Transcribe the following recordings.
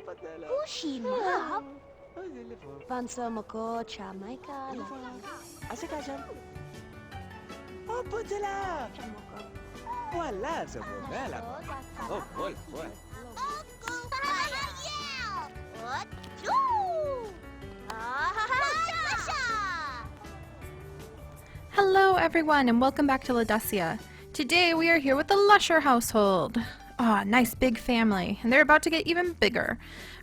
Kushima? Pansama ko, chamay ka. Asikasan. Opo sila. Wala sa bugala. Oh, boy. Hello everyone and welcome back to Ledesia. Today we are here with the Lusher household. Nice big family, and they're about to get even bigger.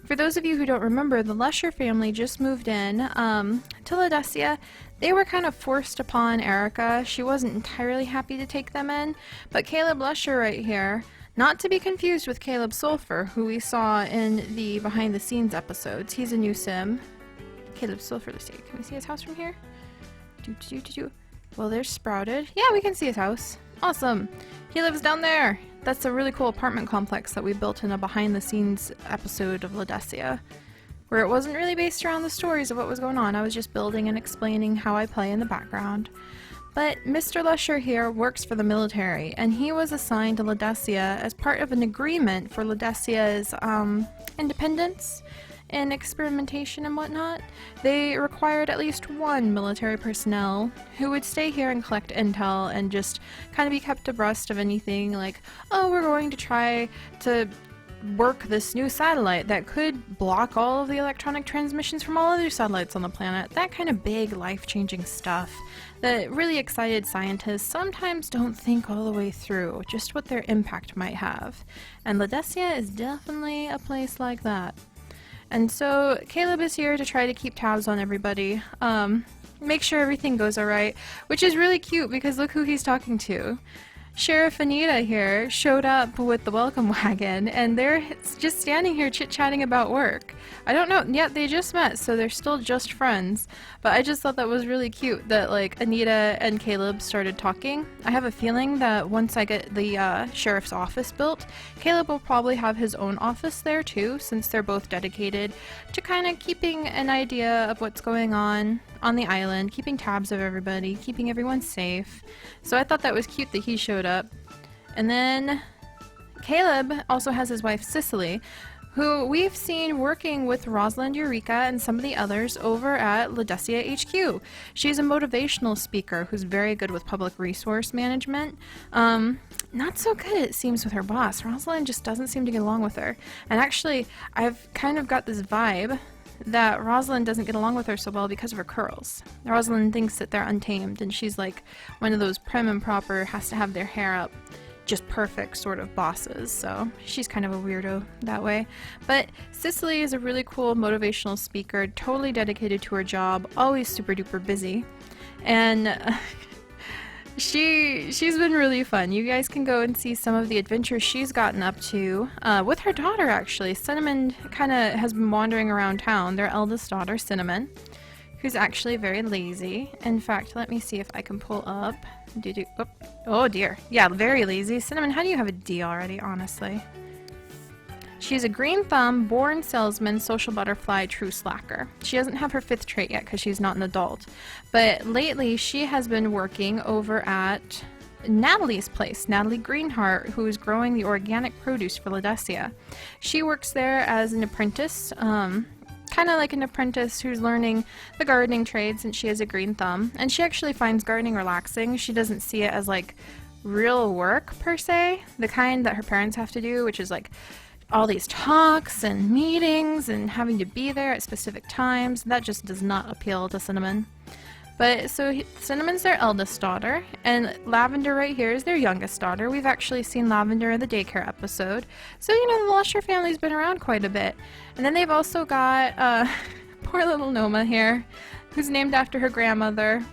For those of you who don't remember, the Lusher family just moved in to Ledesia. They were kind of forced upon Eureka. She wasn't entirely happy to take them in, but Caleb Lusher right here, not to be confused with Caleb Sulphur, who we saw in the behind the scenes episodes. He's a new sim. Caleb Sulphur, let's see. Can we see his house from here? Well, there's Sprouted. Yeah, we can see his house. Awesome. He lives down there. That's a really cool apartment complex that we built in a behind-the-scenes episode of Ledesia, where it wasn't really based around the stories of what was going on. I was just building and explaining how I play in the background. But Mr. Lusher here works for the military, and he was assigned to Ledesia as part of an agreement for Ledesia's independence and experimentation and whatnot. They required at least one military personnel who would stay here and collect intel and just kind of be kept abreast of anything like, oh, we're going to try to work this new satellite that could block all of the electronic transmissions from all other satellites on the planet. That kind of big, life-changing stuff that really excited scientists sometimes don't think all the way through just what their impact might have. And Ledesia is definitely a place like that. And so Caleb is here to try to keep tabs on everybody, make sure everything goes alright, which is really cute because look who he's talking to. Sheriff Anita here showed up with the welcome wagon, and they're just standing here chit-chatting about work. I don't know, yeah, they just met, so they're still just friends, but I just thought that was really cute that, like, Anita and Caleb started talking. I have a feeling that once I get the sheriff's office built, Caleb will probably have his own office there too, since they're both dedicated to kind of keeping an idea of what's going on the island, keeping tabs of everybody, keeping everyone safe. So I thought that was cute that he showed up. And then Caleb also has his wife Cicely, who we've seen working with Rosalind, Eureka, and some of the others over at Ledesia HQ. She's a motivational speaker who's very good with public resource management. Not so good, it seems, with her boss. Rosalind just doesn't seem to get along with her. And actually, I've kind of got this vibe that Rosalind doesn't get along with her so well because of her curls. Rosalind thinks that they're untamed, and she's like one of those prim and proper, has to have their hair up just perfect sort of bosses, so she's kind of a weirdo that way. But Cicely is a really cool motivational speaker, totally dedicated to her job, always super duper busy, and she's been really fun. You guys can go and see some of the adventures she's gotten up to with her daughter, actually. Cinnamon kind of has been wandering around town, their eldest daughter, Cinnamon, who's actually very lazy. In fact, let me see if I can pull up. Oh dear. Yeah, very lazy. Cinnamon, how do you have a D already, honestly? She's a green thumb, born salesman, social butterfly, true slacker. She doesn't have her 5th trait yet because she's not an adult. But lately she has been working over at Natalie's place, Natalie Greenheart, who is growing the organic produce for Ledesia. She works there as an apprentice, kind of like an apprentice who's learning the gardening trade since she has a green thumb. And she actually finds gardening relaxing. She doesn't see it as like real work per se, the kind that her parents have to do, which is like all these talks and meetings and having to be there at specific times. That just does not appeal to Cinnamon. But so Cinnamon's their eldest daughter, and Lavender right here is their youngest daughter. We've actually seen Lavender in the daycare episode. So, you know, the Lusher family's been around quite a bit. And then they've also got poor little Noma here, who's named after her grandmother.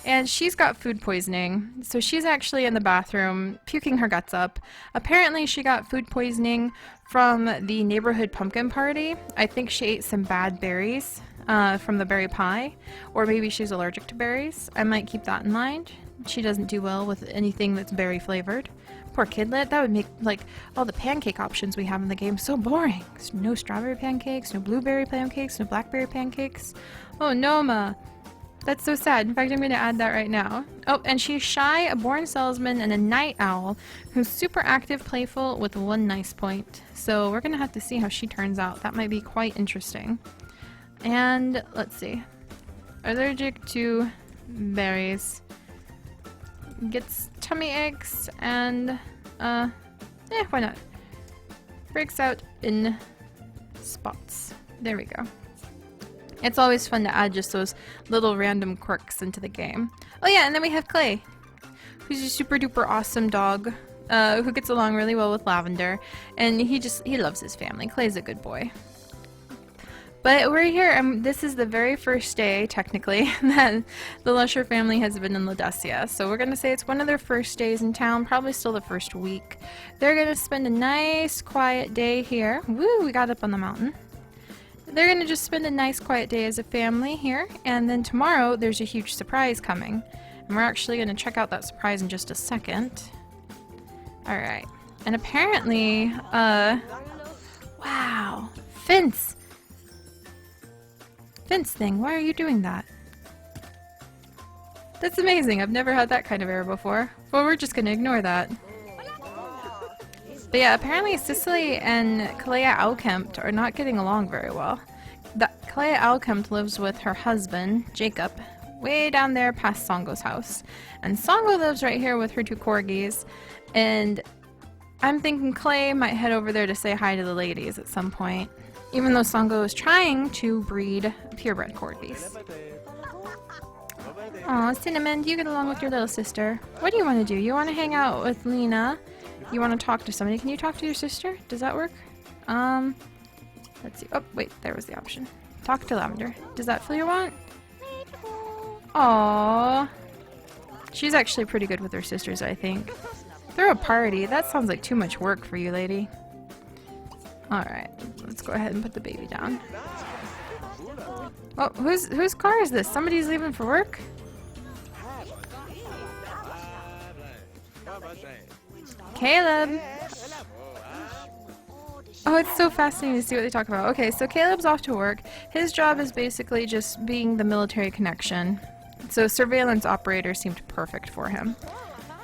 And she's got food poisoning, so she's actually in the bathroom puking her guts up. Apparently she got food poisoning from the neighborhood pumpkin party. I think she ate some bad berries from the berry pie, or maybe she's allergic to berries. I might keep that in mind. She doesn't do well with anything that's berry flavored. Poor kidlet, that would make like all the pancake options we have in the game so boring. No strawberry pancakes, no blueberry pancakes, no blackberry pancakes. Oh, Noma. That's so sad. In fact, I'm going to add that right now. Oh, and she's shy, a born salesman, and a night owl who's super active, playful, with one nice point. So we're going to have to see how she turns out. That might be quite interesting. And let's see. Allergic to berries. Gets tummy aches and, why not? Breaks out in spots. There we go. It's always fun to add just those little random quirks into the game. Oh yeah, and then we have Clay, who's a super duper awesome dog, who gets along really well with Lavender, and he loves his family. Clay's a good boy. But we're here, this is the very first day, technically, that the Lusher family has been in Ledesia. So we're gonna say it's one of their first days in town, probably still the first week. They're gonna spend a nice, quiet day here. Woo, we got up on the mountain. They're gonna just spend a nice quiet day as a family here, and then tomorrow there's a huge surprise coming. And we're actually gonna check out that surprise in just a second. Alright. And apparently, wow! Fence thing, why are you doing that? That's amazing, I've never had that kind of error before. Well, we're just gonna ignore that. But yeah, apparently Cicely and Kalea Alkempt are not getting along very well. Kalea Alkempt lives with her husband, Jacob, way down there past Songo's house. And Songo lives right here with her two corgis. And I'm thinking Clay might head over there to say hi to the ladies at some point. Even though Songo is trying to breed purebred corgis. Aw, Cinnamon, do you get along with your little sister? What do you want to do? You want to hang out with Lena? You want to talk to somebody? Can you talk to your sister? Does that work? Let's see. Oh, wait, there was the option. Talk to Lavender. Does that fill your want? Aww. She's actually pretty good with her sisters, I think. Throw a party. That sounds like too much work for you, lady. Alright, let's go ahead and put the baby down. Oh, whose car is this? Somebody's leaving for work? Caleb! Oh, it's so fascinating to see what they talk about. Okay, so Caleb's off to work. His job is basically just being the military connection. So surveillance operator seemed perfect for him.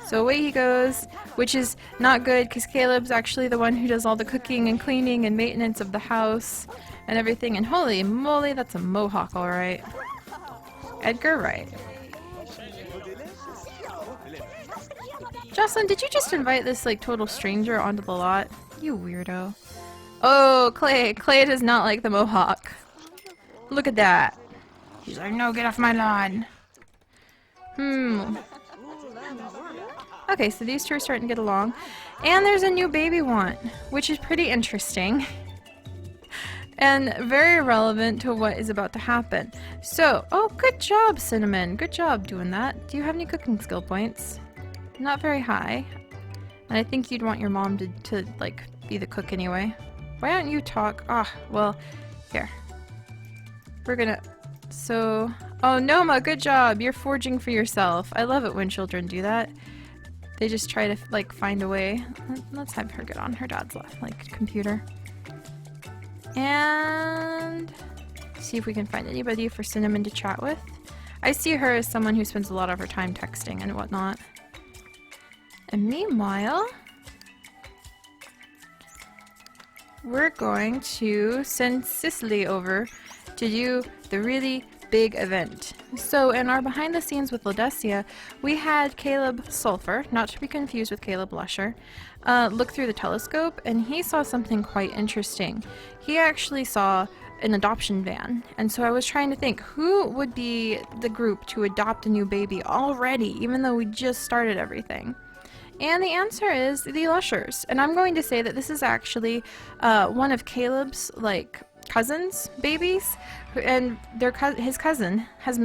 So away he goes, which is not good because Caleb's actually the one who does all the cooking and cleaning and maintenance of the house and everything. And holy moly, that's a mohawk, alright. Edgar Wright. Jocelyn, did you just invite this like total stranger onto the lot? You weirdo. Oh, Clay. Clay does not like the mohawk. Look at that. He's like, no, get off my lawn. Okay, so these two are starting to get along. And there's a new baby want, which is pretty interesting. And very relevant to what is about to happen. So, oh, good job, Cinnamon. Good job doing that. Do you have any cooking skill points? Not very high. And I think you'd want your mom to like, be the cook anyway. Why don't you talk? Ah, well, here. We're gonna... So... Oh, Noma, good job! You're forging for yourself. I love it when children do that. They just try to, like, find a way. Let's have her get on her dad's, like, computer. And... see if we can find anybody for Cinnamon to chat with. I see her as someone who spends a lot of her time texting and whatnot. And meanwhile... we're going to send Cicely over to do the really big event. So in our behind the scenes with Ledesia, we had Caleb Sulphur, not to be confused with Caleb Lusher, look through the telescope, and he saw something quite interesting. He actually saw an adoption van, and so I was trying to think who would be the group to adopt a new baby already, even though we just started everything. And the answer is the Lushers. And I'm going to say that this is actually one of Caleb's, like, cousins' babies. And his cousin has,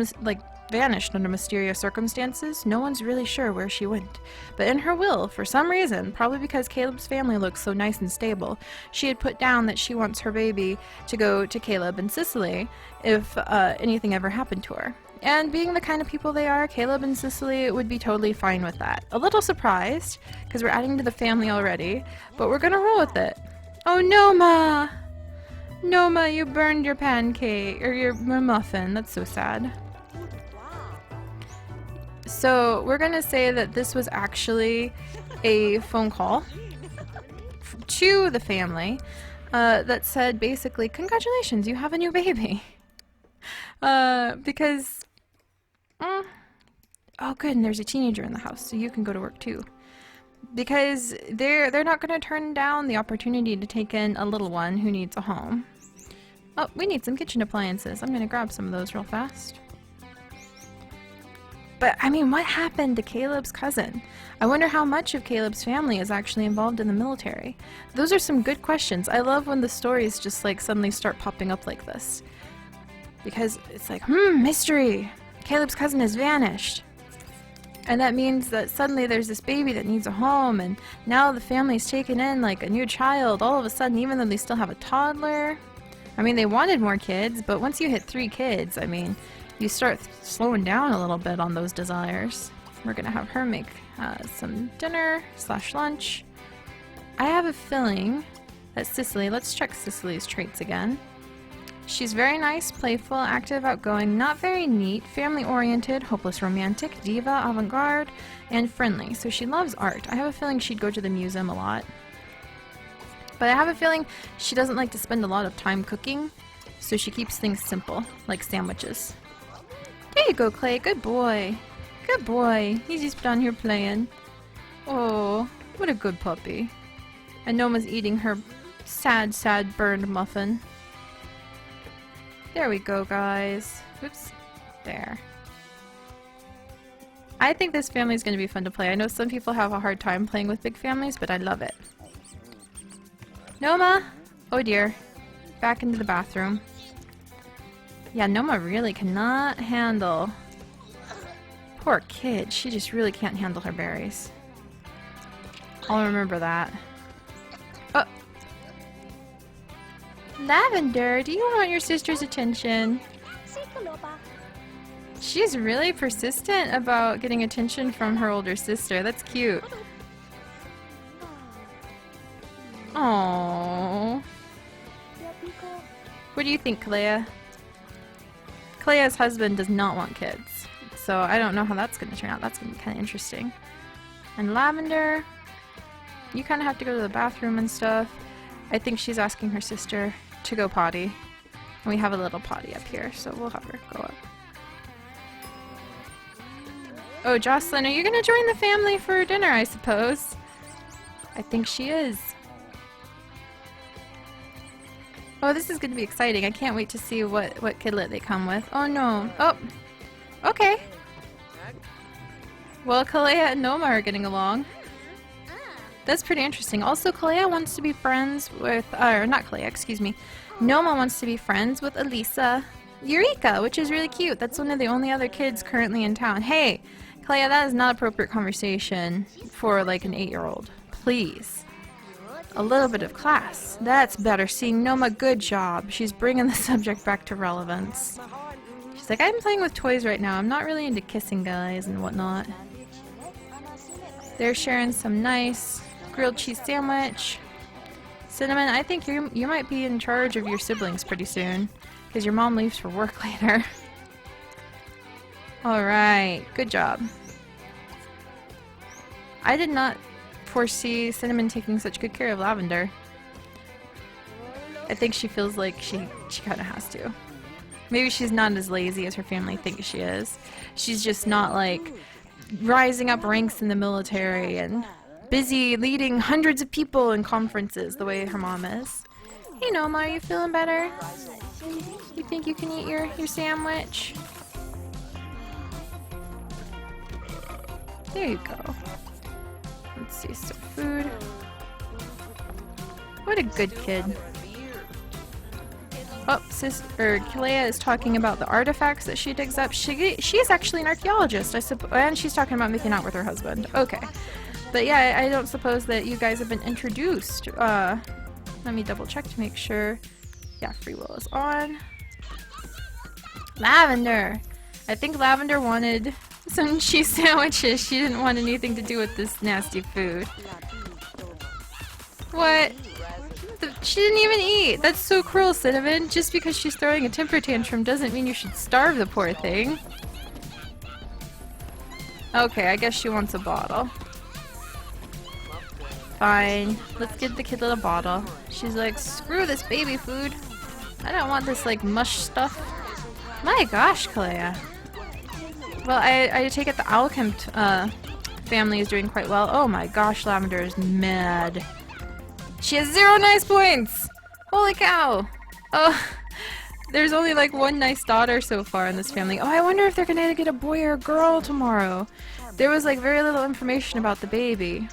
vanished under mysterious circumstances. No one's really sure where she went. But in her will, for some reason, probably because Caleb's family looks so nice and stable, she had put down that she wants her baby to go to Caleb and Cicely if anything ever happened to her. And being the kind of people they are, Caleb and Cicely would be totally fine with that. A little surprised, because we're adding to the family already, but we're gonna roll with it. Oh, Noma! Noma, you burned your pancake, or your muffin. That's so sad. So we're gonna say that this was actually a phone call to the family that said basically, congratulations, you have a new baby. Because, oh good, and there's a teenager in the house, so you can go to work too. Because they're not gonna turn down the opportunity to take in a little one who needs a home. Oh, we need some kitchen appliances. I'm gonna grab some of those real fast. But, I mean, what happened to Caleb's cousin? I wonder how much of Caleb's family is actually involved in the military. Those are some good questions. I love when the stories just, like, suddenly start popping up like this. Because it's like, mystery! Caleb's cousin has vanished. And that means that suddenly there's this baby that needs a home, and now the family's taken in, like, a new child all of a sudden, even though they still have a toddler. I mean, they wanted more kids, but once you hit 3 kids, I mean, you start slowing down a little bit on those desires. We're gonna have her make some dinner / lunch. I have a feeling that Cicely, let's check Cicely's traits again. She's very nice, playful, active, outgoing, not very neat, family-oriented, hopeless romantic, diva, avant-garde, and friendly. So she loves art. I have a feeling she'd go to the museum a lot. But I have a feeling she doesn't like to spend a lot of time cooking, so she keeps things simple, like sandwiches. There you go, Clay. Good boy. Good boy. He's just down here playing. Oh, what a good puppy. And Noma's eating her sad, sad burned muffin. There we go, guys. Oops. There. I think this family is going to be fun to play. I know some people have a hard time playing with big families, but I love it. Noma! Oh dear. Back into the bathroom. Yeah, Noma really cannot handle... Poor kid, she just really can't handle her berries. I'll remember that. Oh! Lavender, do you want your sister's attention? She's really persistent about getting attention from her older sister. That's cute. Aww. What do you think, Kalea? Kalea's husband does not want kids, so I don't know how that's going to turn out. That's going to be kind of interesting. And Lavender, you kind of have to go to the bathroom and stuff. I think she's asking her sister to go potty. And we have a little potty up here, so we'll have her go up. Oh, Jocelyn, are you going to join the family for dinner, I suppose? I think she is. Oh, this is going to be exciting. I can't wait to see what kidlet they come with. Oh no. Oh! Okay. Well, Kalea and Noma are getting along. That's pretty interesting. Also, Kalea wants to be friends with... or not Kalea, excuse me. Noma wants to be friends with Elisa Eureka, which is really cute. That's one of the only other kids currently in town. Hey! Kalea, that is not appropriate conversation for, like, an 8-year-old. Please. A little bit of class. That's better. Seeing Noma, good job. She's bringing the subject back to relevance. She's like, I'm playing with toys right now. I'm not really into kissing guys and whatnot. They're sharing some nice grilled cheese sandwich. Cinnamon, I think you might be in charge of your siblings pretty soon, because your mom leaves for work later. Alright, good job. I did not foresee Cinnamon taking such good care of Lavender. I think she feels like she kind of has to. Maybe she's not as lazy as her family thinks she is. She's just not like rising up ranks in the military and busy leading hundreds of people in conferences the way her mom is. Hey Noma, are you feeling better? You think you can eat your sandwich? There you go. Let's see, some food. What a good kid. Oh, Kalea is talking about the artifacts that she digs up. She is actually an archaeologist, I suppose, and she's talking about making out with her husband. Okay. But yeah, I don't suppose that you guys have been introduced. Let me double check to make sure. Yeah, free will is on. Lavender! I think Lavender wanted some cheese sandwiches. She didn't want anything to do with this nasty food. What? She didn't even eat! That's so cruel, Cinnamon. Just because she's throwing a temper tantrum doesn't mean you should starve the poor thing. Okay, I guess she wants a bottle. Fine. Let's give the kid a bottle. She's like, screw this baby food. I don't want this, like, mush stuff. My gosh, Clea. Well, I take it the Owlcamp family is doing quite well. Oh my gosh, Lavender is mad. She has 0 nice points! Holy cow! Oh, there's only like 1 nice daughter so far in this family. Oh, I wonder if they're gonna get a boy or a girl tomorrow. There was like very little information about the baby.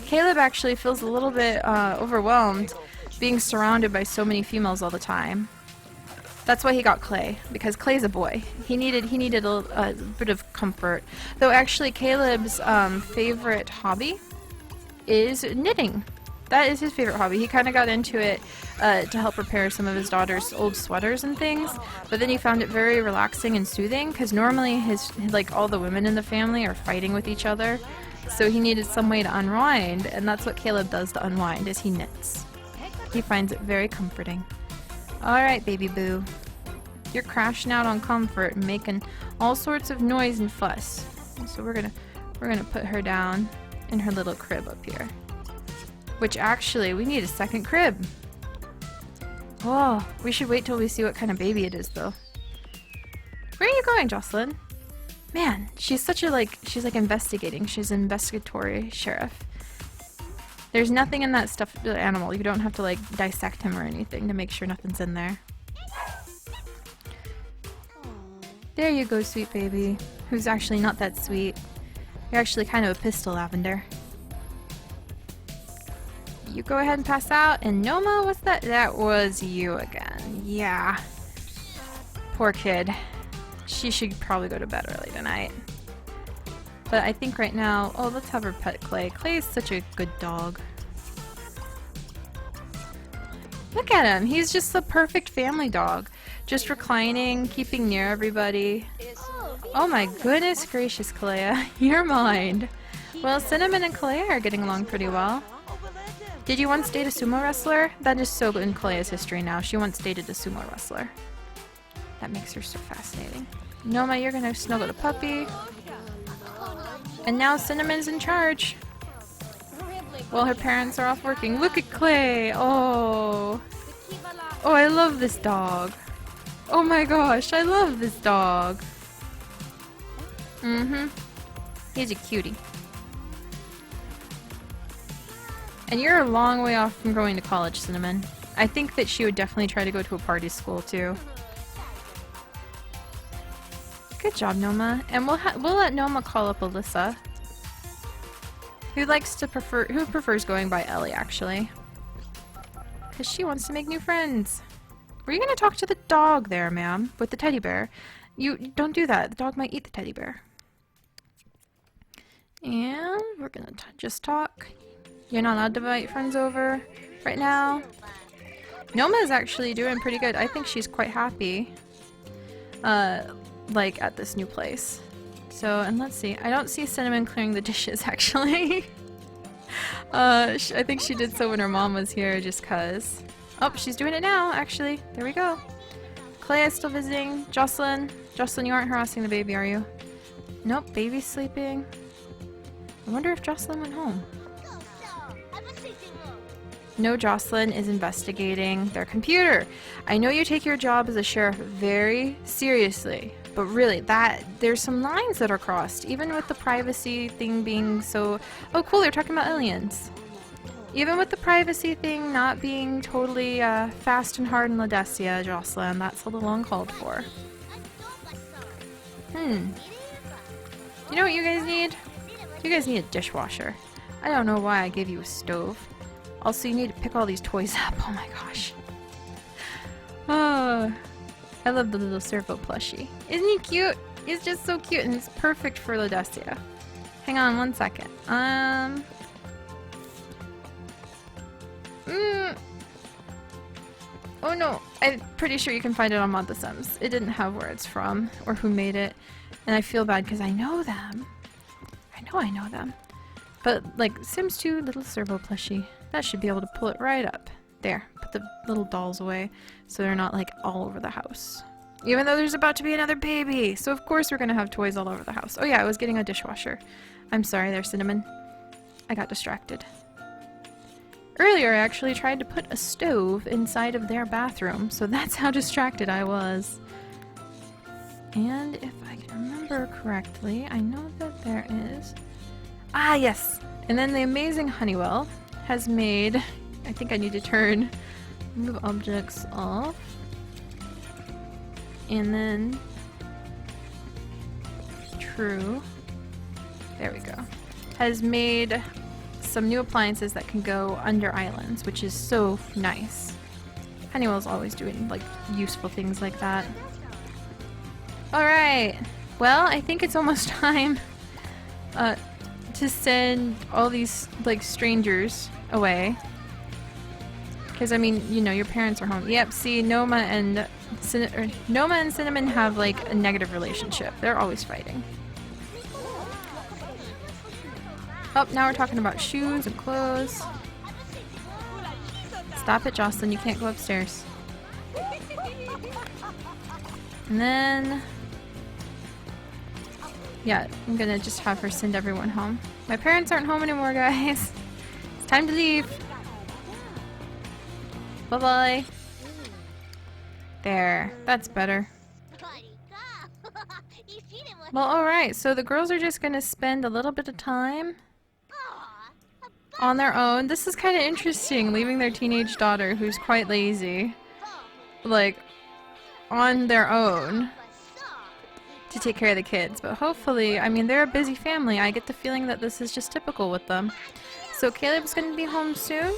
Caleb actually feels a little bit overwhelmed being surrounded by so many females all the time. That's why he got Clay, because Clay's a boy. He needed a bit of comfort. Though actually Caleb's favorite hobby is knitting. That is his favorite hobby. He kind of got into it to help repair some of his daughter's old sweaters and things, but then he found it very relaxing and soothing because normally all the women in the family are fighting with each other, so he needed some way to unwind, and that's what Caleb does to unwind, is he knits. He finds it very comforting. Alright, baby boo. You're crashing out on comfort and making all sorts of noise and fuss. So we're gonna put her down in her little crib up here. Which actually, we need a second crib. Oh, we should wait till we see what kind of baby it is though. Where are you going, Jocelyn? Man, she's such a she's like investigating. She's an investigatory sheriff. There's nothing in that stuffed animal. You don't have to like dissect him or anything to make sure nothing's in there. There you go, sweet baby. Who's actually not that sweet. You're actually kind of a pistol, Lavender. You go ahead and pass out. And Noma, what's that? That was you again. Yeah. Poor kid. She should probably go to bed early tonight. But I think right now, oh, let's have her pet Clay. Clay is such a good dog. Look at him. He's just the perfect family dog. Just reclining, keeping near everybody. Oh my goodness gracious, Clea. You're mine. Well, Cinnamon and Clea are getting along pretty well. Did you once date a sumo wrestler? That is so in Clea's history now. She once dated a sumo wrestler. That makes her so fascinating. Noma, you're gonna snuggle the puppy. And now Cinnamon's in charge. While her parents are off working. Look at Clay! Oh! Oh, I love this dog. Oh my gosh, I love this dog. Mm-hmm. He's a cutie. And you're a long way off from going to college, Cinnamon. I think that she would definitely try to go to a party school, too. Good job, Noma. And we'll let Noma call up Alyssa. Who prefers going by Ellie, actually. Because she wants to make new friends. Were you gonna talk to the dog there, ma'am? With the teddy bear? You don't do that. The dog might eat the teddy bear. And we're gonna just talk. You're not allowed to invite friends over right now. Noma is actually doing pretty good. I think she's quite happy. Like at this new place. So, and let's see. I don't see Cinnamon clearing the dishes, actually. I think she did so when her mom was here, just cuz. Oh, she's doing it now, actually. There we go. Clea is still visiting. Jocelyn. Jocelyn, you aren't harassing the baby, are you? Nope, baby's sleeping. I wonder if Jocelyn went home. No, Jocelyn is investigating their computer. I know you take your job as a sheriff very seriously, but really, there's some lines that are crossed, even with the privacy thing being so... Oh, cool, they're talking about aliens. Even with the privacy thing not being totally fast and hard in Ledesia, Jocelyn, that's a little uncalled for. You know what you guys need? You guys need a dishwasher. I don't know why I gave you a stove. Also, you need to pick all these toys up. Oh my gosh. Oh, I love the little servo plushie. Isn't he cute? He's just so cute and it's perfect for Ledesia. Hang on one second. Oh no, I'm pretty sure you can find it on Mod The Sims. It didn't have where it's from or who made it. And I feel bad because I know them. I know them. But like Sims 2 little servo plushie. That should be able to pull it right up. There, put the little dolls away so they're not like all over the house. Even though there's about to be another baby. So of course we're gonna have toys all over the house. Oh yeah, I was getting a dishwasher. I'm sorry there, Cinnamon. I got distracted. Earlier I actually tried to put a stove inside of their bathroom, so that's how distracted I was. And if I can remember correctly, I know that there is... Ah, yes! And then the amazing Honeywell has made... I think I need to move objects off. And then... True. There we go. Has made some new appliances that can go under islands, which is so nice. Honeywell's always doing, like, useful things like that. Alright! Well, I think it's almost time to send all these, like, strangers away. Because, I mean, you know, your parents are home. Yep, see, Noma and Cinnamon have, like, a negative relationship. They're always fighting. Oh, now we're talking about shoes and clothes. Stop it, Jocelyn. You can't go upstairs. And then... Yeah, I'm gonna just have her send everyone home. My parents aren't home anymore, guys. It's time to leave. Bye-bye. There. That's better. Well, alright. So the girls are just gonna spend a little bit of time on their own. This is kind of interesting, leaving their teenage daughter, who's quite lazy, like, on their own to take care of the kids. But hopefully, I mean, they're a busy family. I get the feeling that this is just typical with them. So Caleb's going to be home soon,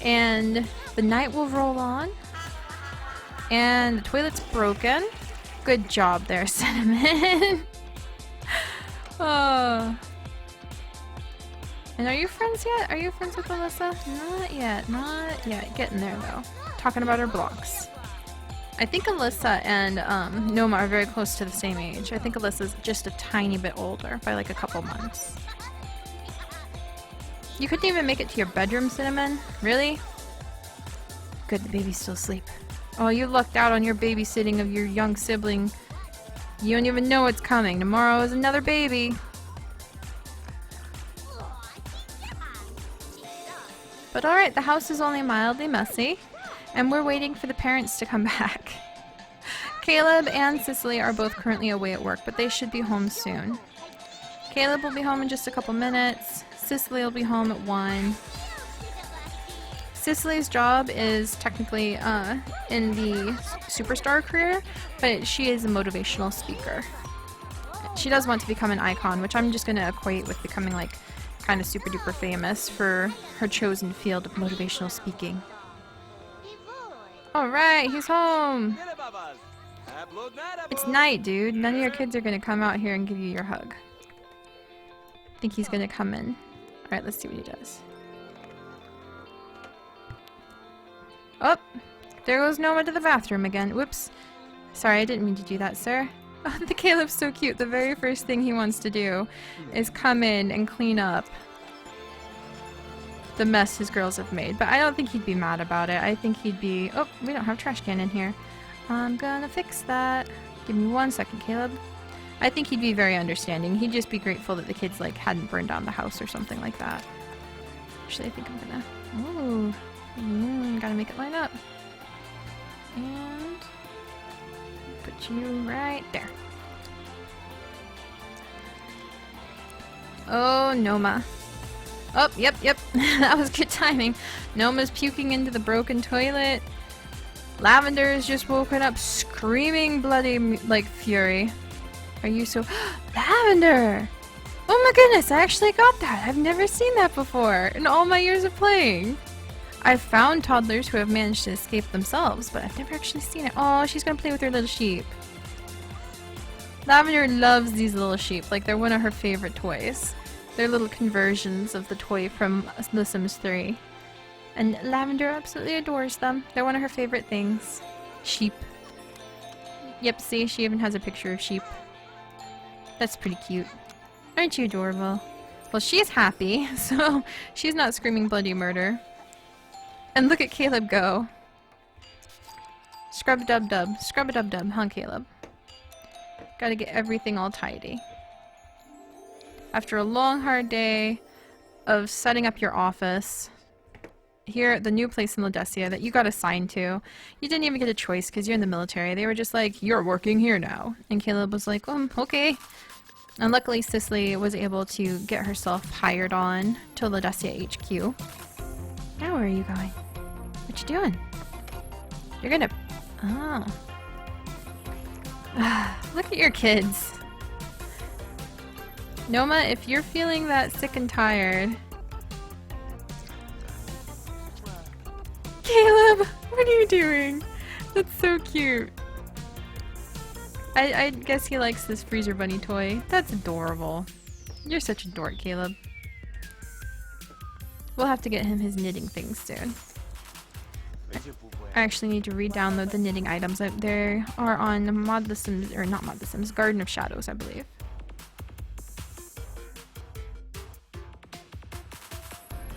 and the night will roll on, and the toilet's broken. Good job there, Cinnamon. Oh. And are you friends yet? Are you friends with Alyssa? Not yet. Not yet. Getting there, though. Talking about her blocks. I think Alyssa and Noma are very close to the same age. I think Alyssa's just a tiny bit older, by like a couple months. You couldn't even make it to your bedroom, Cinnamon? Really? Good, the baby's still asleep. Oh, you lucked out on your babysitting of your young sibling. You don't even know what's coming. Tomorrow is another baby. But alright, the house is only mildly messy, and we're waiting for the parents to come back. Caleb and Cicely are both currently away at work, but they should be home soon. Caleb will be home in just a couple minutes. Cicely will be home at 1. Cicely's job is technically in the superstar career, but she is a motivational speaker. She does want to become an icon, which I'm just going to equate with becoming like kind of super duper famous for her chosen field of motivational speaking. Alright, he's home! It's night, dude. None of your kids are gonna come out here and give you your hug. I think he's gonna come in. Alright, let's see what he does. Oh! There goes Noma to the bathroom again. Whoops. Sorry, I didn't mean to do that, sir. Oh, the Caleb's so cute. The very first thing he wants to do is come in and clean up the mess his girls have made. But I don't think he'd be mad about it. I think he'd be... Oh, we don't have a trash can in here. I'm gonna fix that. Give me 1 second, Caleb. I think he'd be very understanding. He'd just be grateful that the kids, like, hadn't burned down the house or something like that. Actually, I think I'm gonna... Ooh. Gotta make it line up. And... put you right there. Oh, Noma. Oh, yep. That was good timing. Noma's puking into the broken toilet. Lavender is just woken up screaming bloody, like, fury. Are you so... Lavender! Oh my goodness, I actually got that. I've never seen that before in all my years of playing. I've found toddlers who have managed to escape themselves, but I've never actually seen it. Oh, she's gonna play with her little sheep. Lavender loves these little sheep. Like, they're one of her favorite toys. They're little conversions of the toy from The Sims 3. And Lavender absolutely adores them. They're one of her favorite things. Sheep. Yep, see? She even has a picture of sheep. That's pretty cute. Aren't you adorable? Well, she's happy, so she's not screaming bloody murder. And look at Caleb go. Scrub-a-dub-dub. Scrub-a-dub-dub, huh, Caleb? Gotta get everything all tidy. After a long, hard day of setting up your office, here at the new place in Ledesia that you got assigned to, you didn't even get a choice because you're in the military. They were just like, you're working here now. And Caleb was like, okay. And luckily Cicely was able to get herself hired on to Ledesia HQ. Now where are you going? What you doing? You're gonna... Oh. Look at your kids. Noma, if you're feeling that sick and tired... Caleb! What are you doing? That's so cute. I guess he likes this freezer bunny toy. That's adorable. You're such a dork, Caleb. We'll have to get him his knitting things soon. I actually need to re-download the knitting items. They are on Mod The Sims, or not Mod The Sims, Garden of Shadows, I believe.